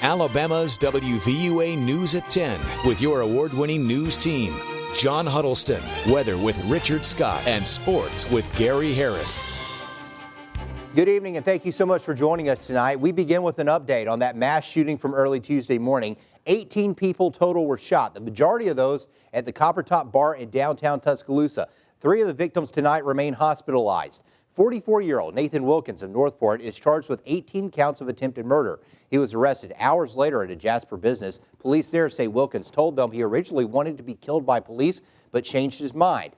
Alabama's WVUA News at 10 with your award-winning news team. John Huddleston, weather with Richard Scott, and sports with Gary Harris. Good evening, and thank you so much for joining us tonight. We begin with an update on that mass shooting from early Tuesday morning. 18 people total were shot, the majority of those at the Copper Top Bar in downtown Tuscaloosa. 3 of the victims tonight remain hospitalized. 44-year-old Nathan Wilkins of Northport is charged with 18 counts of attempted murder. He was arrested hours later at a Jasper business. Police there say Wilkins told them he originally wanted to be killed by police, but changed his mind.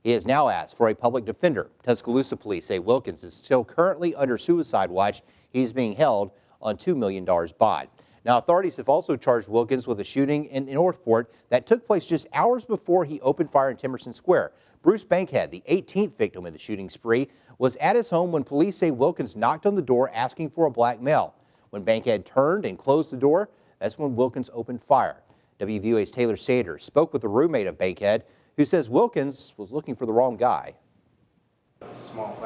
He has now asked for a public defender. Tuscaloosa police say Wilkins is still currently under suicide watch. He's being held on $2 million bond. Now, authorities have also charged Wilkins with a shooting in Northport that took place just hours before he opened fire in Timerson Square. Bruce Bankhead, the 18th victim in the shooting spree, was at his home when police say Wilkins knocked on the door asking for a black male. When Bankhead turned and closed the door, that's when Wilkins opened fire. WVUA's Taylor Sanders spoke with a roommate of Bankhead, who says Wilkins was looking for the wrong guy.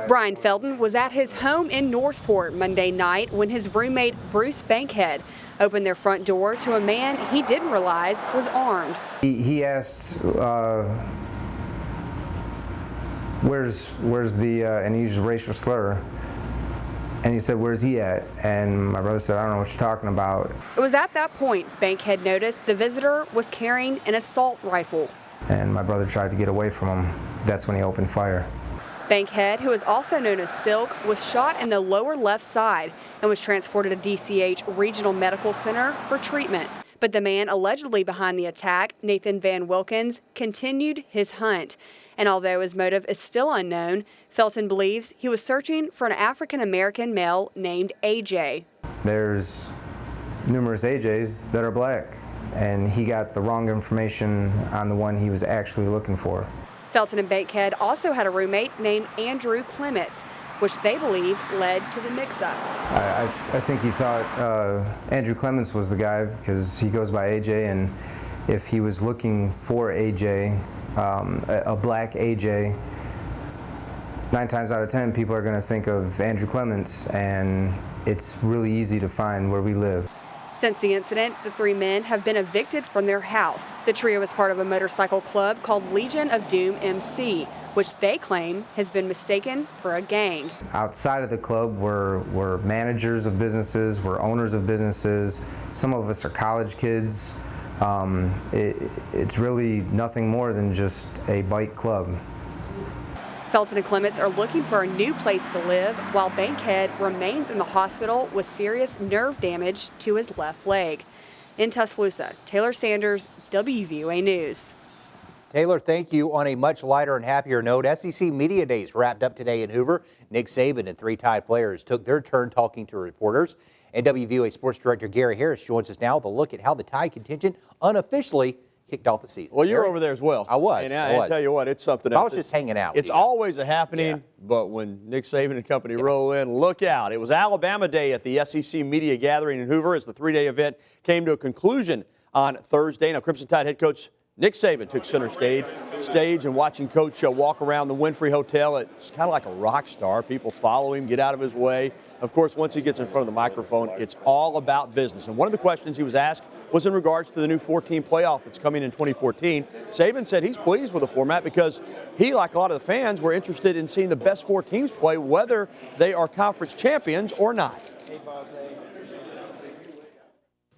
Brian Felton was at his home in Northport Monday night when his roommate Bruce Bankhead opened their front door to a man he didn't realize was armed. He asked, where's the, and he used a racial slur. And he said, where's he at? And my brother said, I don't know what you're talking about. It was at that point Bankhead noticed the visitor was carrying an assault rifle. And my brother tried to get away from him. That's when he opened fire. Bankhead, who is also known as Silk, was shot in the lower left side and was transported to DCH Regional Medical Center for treatment. But the man allegedly behind the attack, Nathan Van Wilkins, continued his hunt. And although his motive is still unknown, Felton believes he was searching for an African-American male named AJ. There's numerous AJs that are black, and he got the wrong information on the one he was actually looking for. Felton and Bankhead also had a roommate named Andrew Clements, which they believe led to the mix-up. I think he thought Andrew Clements was the guy because he goes by AJ, and if he was looking for AJ, a black AJ, 9 times out of 10 people are going to think of Andrew Clements, and it's really easy to find where we live. Since the incident, the 3 men have been evicted from their house. The trio is part of a motorcycle club called Legion of Doom MC, which they claim has been mistaken for a gang. Outside of the club, we're managers of businesses, we're owners of businesses. Some of us are college kids. It's really nothing more than just a bike club. Felton and Clements are looking for a new place to live, while Bankhead remains in the hospital with serious nerve damage to his left leg. In Tuscaloosa, Taylor Sanders, WVUA News. Taylor, thank you. On a much lighter and happier note, SEC Media Days wrapped up today in Hoover. Nick Saban and 3 Tide players took their turn talking to reporters. And WVUA Sports Director Gary Harris joins us now with a look at how the Tide contingent unofficially kicked off the season. Well, you were over there as well. I was. And I tell you what, it's something else. I was just hanging out. It's always a happening, but when Nick Saban and company roll in, look out. It was Alabama Day at the SEC Media Gathering in Hoover as the 3-day event came to a conclusion on Thursday. Now, Crimson Tide head coach Nick Saban took center stage, and watching Coach walk around the Winfrey Hotel, it's kind of like a rock star. People follow him, get out of his way. Of course, once he gets in front of the microphone, it's all about business. And one of the questions he was asked was in regards to the new 14 playoff that's coming in 2014. Saban said he's pleased with the format because he, like a lot of the fans, were interested in seeing the best 4 teams play, whether they are conference champions or not.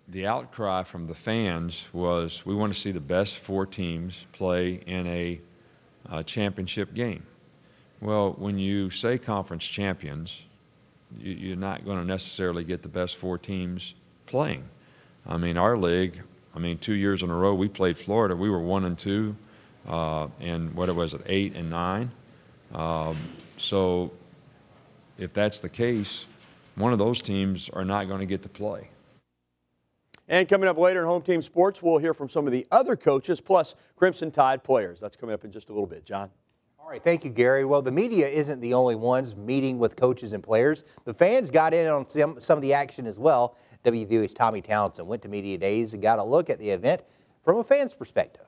The outcry from the fans was we want to see the best 4 teams play in a championship game. Well, when you say conference champions, you're not going to necessarily get the best 4 teams playing. I mean, our league, 2 years in a row we played Florida. We were 1-2, and what was it, 8 and 9. So if that's the case, one of those teams are not going to get to play. And coming up later in Home Team Sports, we'll hear from some of the other coaches, plus Crimson Tide players. That's coming up in just a little bit. John? All right, thank you, Gary. Well, the media isn't the only ones meeting with coaches and players. The fans got in on some of the action as well. WVUA's Tommy Townsend went to Media Days and got a look at the event from a fan's perspective.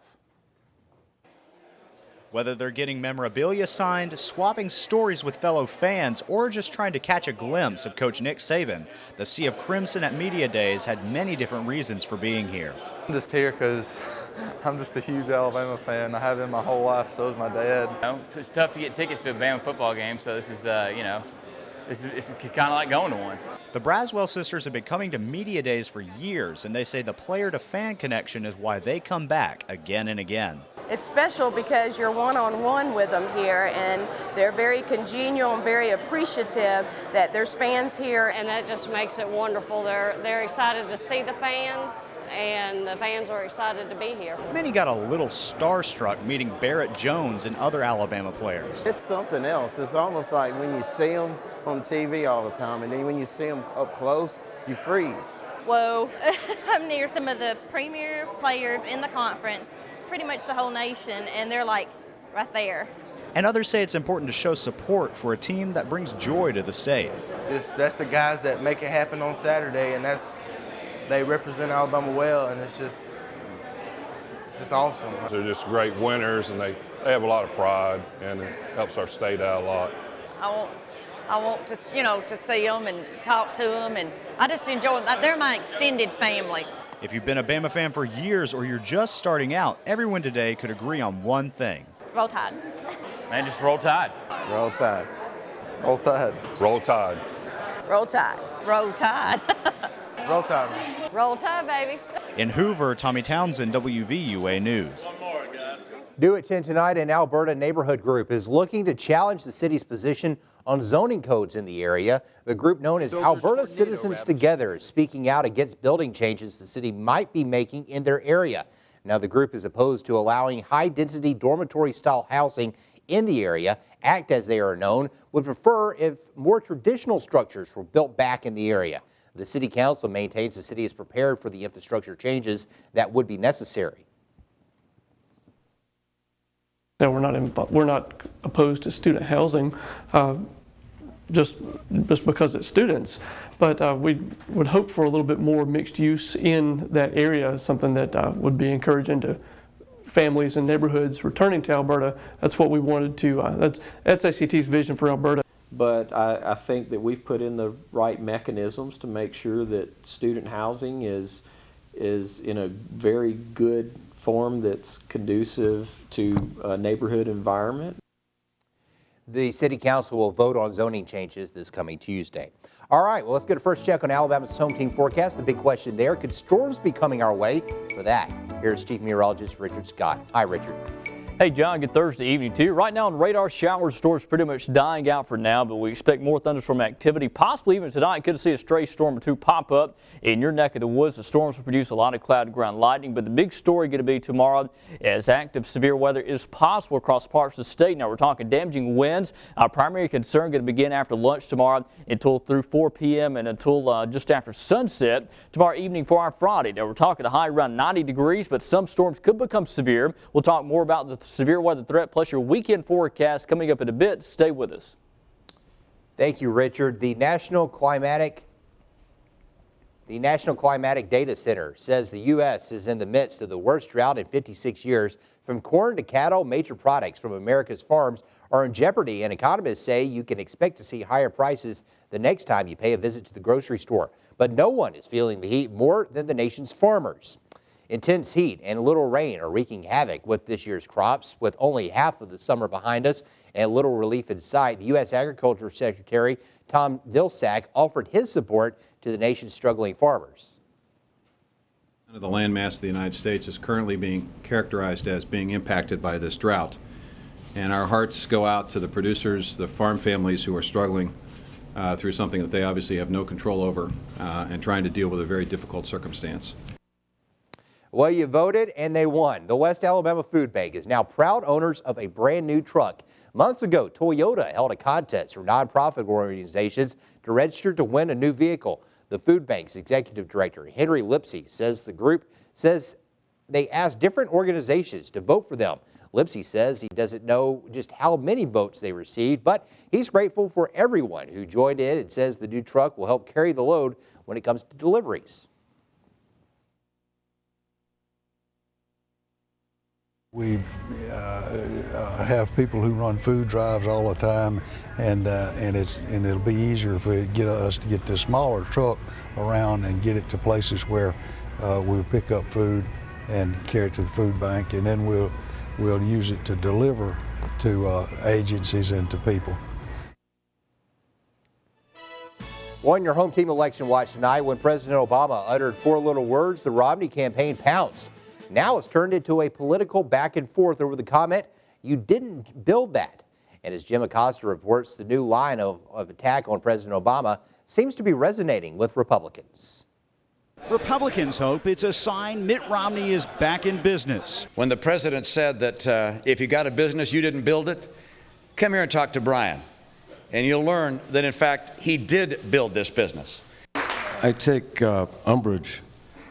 Whether they're getting memorabilia signed, swapping stories with fellow fans, or just trying to catch a glimpse of Coach Nick Saban, the Sea of Crimson at Media Days had many different reasons for being here. I'm just here because I'm just a huge Alabama fan. I have been my whole life, so is my dad. It's tough to get tickets to a Bama football game, so this is, it's kind of like going to one. The Braswell sisters have been coming to Media Days for years, and they say the player-to-fan connection is why they come back again and again. It's special because you're one-on-one with them here, and they're very congenial and very appreciative that there's fans here. And that just makes it wonderful. They're excited to see the fans, and the fans are excited to be here. Many got a little starstruck meeting Barrett Jones and other Alabama players. It's something else. It's almost like when you see them on TV all the time, and then when you see them up close, you freeze. Whoa. I'm near some of the premier players in the conference, pretty much the whole nation, and they're like right there. And others say it's important to show support for a team that brings joy to the state. That's the guys that make it happen on Saturday, and they represent Alabama well, and it's just awesome. They're just great winners, and they have a lot of pride, and it helps our state out a lot. I want to, to see them and talk to them, and I just enjoy them. They're my extended family. If you've been a Bama fan for years or you're just starting out, everyone today could agree on one thing. Roll Tide. Man, just roll Tide. Roll Tide. Roll Tide. Roll Tide. Roll Tide. Roll Tide. Roll Tide. Roll Tide, baby. In Hoover, Tommy Townsend, WVUA News. Due at 10 tonight, an Alberta neighborhood group is looking to challenge the city's position on zoning codes in the area. The group known as Alberta Citizens Together is speaking out against building changes the city might be making in their area. Now, the group is opposed to allowing high-density dormitory-style housing in the area. ACT, as they are known, would prefer if more traditional structures were built back in the area. The city council maintains the city is prepared for the infrastructure changes that would be necessary. No, we're not opposed to student housing, just because it's students. But we would hope for a little bit more mixed use in that area, something that would be encouraging to families and neighborhoods returning to Alberta. That's what we wanted to. That's ACT's vision for Alberta. But I think that we've put in the right mechanisms to make sure that student housing is in a very good form that's conducive to a neighborhood environment. The city council will vote on zoning changes this coming Tuesday. All right, well, let's get a first check on Alabama's home team forecast. The big question there, could storms be coming our way? For that, here's Chief Meteorologist Richard Scott. Hi, Richard. Hey, John, good Thursday evening to you. Right now on radar, shower storms pretty much dying out for now, but we expect more thunderstorm activity. Possibly even tonight, could see a stray storm or two pop up in your neck of the woods. The storms will produce a lot of cloud ground lightning, but the big story going to be tomorrow as active severe weather is possible across parts of the state. Now, we're talking damaging winds. Our primary concern going to begin after lunch tomorrow until through 4 p.m. and until just after sunset tomorrow evening for our Friday. Now, we're talking a high around 90 degrees, but some storms could become severe. We'll talk more about the severe weather threat plus your weekend forecast coming up in a bit. Stay with us. Thank you, Richard. The National Climatic Data Center says the U.S. is in the midst of the worst drought in 56 years. From corn to cattle, major products from America's farms are in jeopardy, and economists say you can expect to see higher prices the next time you pay a visit to the grocery store. But no one is feeling the heat more than the nation's farmers. Intense heat and little rain are wreaking havoc with this year's crops. With only half of the summer behind us and little relief in sight, the U.S. Agriculture Secretary Tom Vilsack offered his support to the nation's struggling farmers. The landmass of the United States is currently being characterized as being impacted by this drought. And our hearts go out to the producers, the farm families who are struggling through something that they obviously have no control over and trying to deal with a very difficult circumstance. Well, you voted and they won. The West Alabama Food Bank is now proud owners of a brand new truck. Months ago, Toyota held a contest for nonprofit organizations to register to win a new vehicle. The food bank's executive director, Henry Lipsey, says the group says they asked different organizations to vote for them. Lipsey says he doesn't know just how many votes they received, but he's grateful for everyone who joined in and says the new truck will help carry the load when it comes to deliveries. We have people who run food drives all the time, and it'll be easier if we get us to get this smaller truck around and get it to places where we'll pick up food and carry it to the food bank, and then we'll use it to deliver to agencies and to people. On your home team election watch tonight, when President Obama uttered 4 little words, the Romney campaign pounced. Now it's turned into a political back and forth over the comment, "You didn't build that." And as Jim Acosta reports, the new line of attack on President Obama seems to be resonating with Republicans. Republicans hope it's a sign Mitt Romney is back in business. When the president said that if you got a business, you didn't build it, come here and talk to Brian, and you'll learn that, in fact, he did build this business. I take umbrage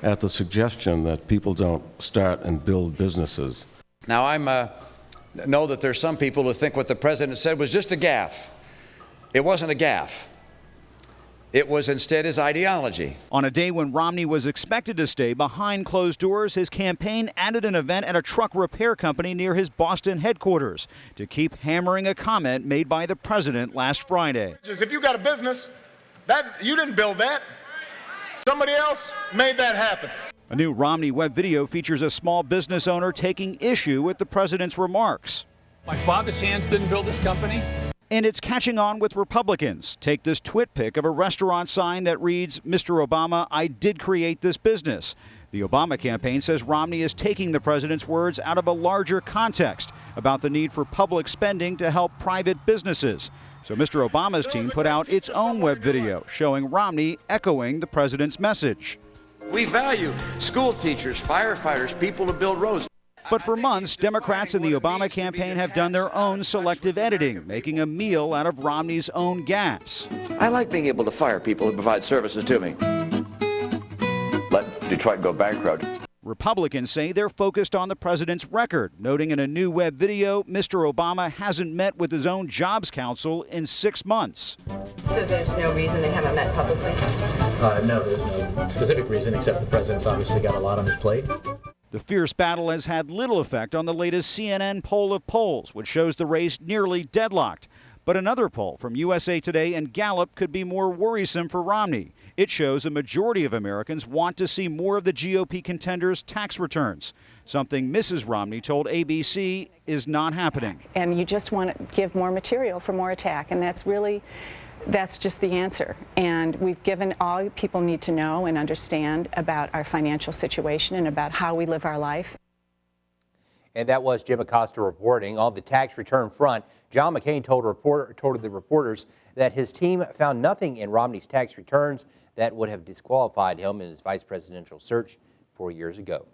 at the suggestion that people don't start and build businesses. Now, I know that there's some people who think what the president said was just a gaffe. It wasn't a gaffe. It was instead his ideology. On a day when Romney was expected to stay behind closed doors, his campaign added an event at a truck repair company near his Boston headquarters to keep hammering a comment made by the president last Friday. If you got a business, you didn't build that. Somebody else made that happen. A new Romney web video features a small business owner taking issue with the president's remarks. My father's hands didn't build this company. And it's catching on with Republicans. Take this twit pic of a restaurant sign that reads, "Mr. Obama, I did create this business." The Obama campaign says Romney is taking the president's words out of a larger context about the need for public spending to help private businesses. So Mr. Obama's team put out its own web video showing Romney echoing the president's message. We value school teachers, firefighters, people who build roads. But for months, Democrats in the Obama campaign have done their own selective editing, making a meal out of Romney's own gaffes. I like being able to fire people who provide services to me. Let Detroit go bankrupt. Republicans say they're focused on the president's record, noting in a new web video, Mr. Obama hasn't met with his own jobs council in 6 months. So there's no reason they haven't met publicly? No, there's no specific reason, except the president's obviously got a lot on his plate. The fierce battle has had little effect on the latest CNN poll of polls, which shows the race nearly deadlocked. But another poll from USA Today and Gallup could be more worrisome for Romney. It shows a majority of Americans want to see more of the GOP contender's tax returns, something Mrs. Romney told ABC is not happening. And you just want to give more material for more attack, and that's just the answer. And we've given all people need to know and understand about our financial situation and about how we live our life. And that was Jim Acosta reporting. On the tax return front, John McCain told the reporters that his team found nothing in Romney's tax returns that would have disqualified him in his vice presidential search 4 years ago.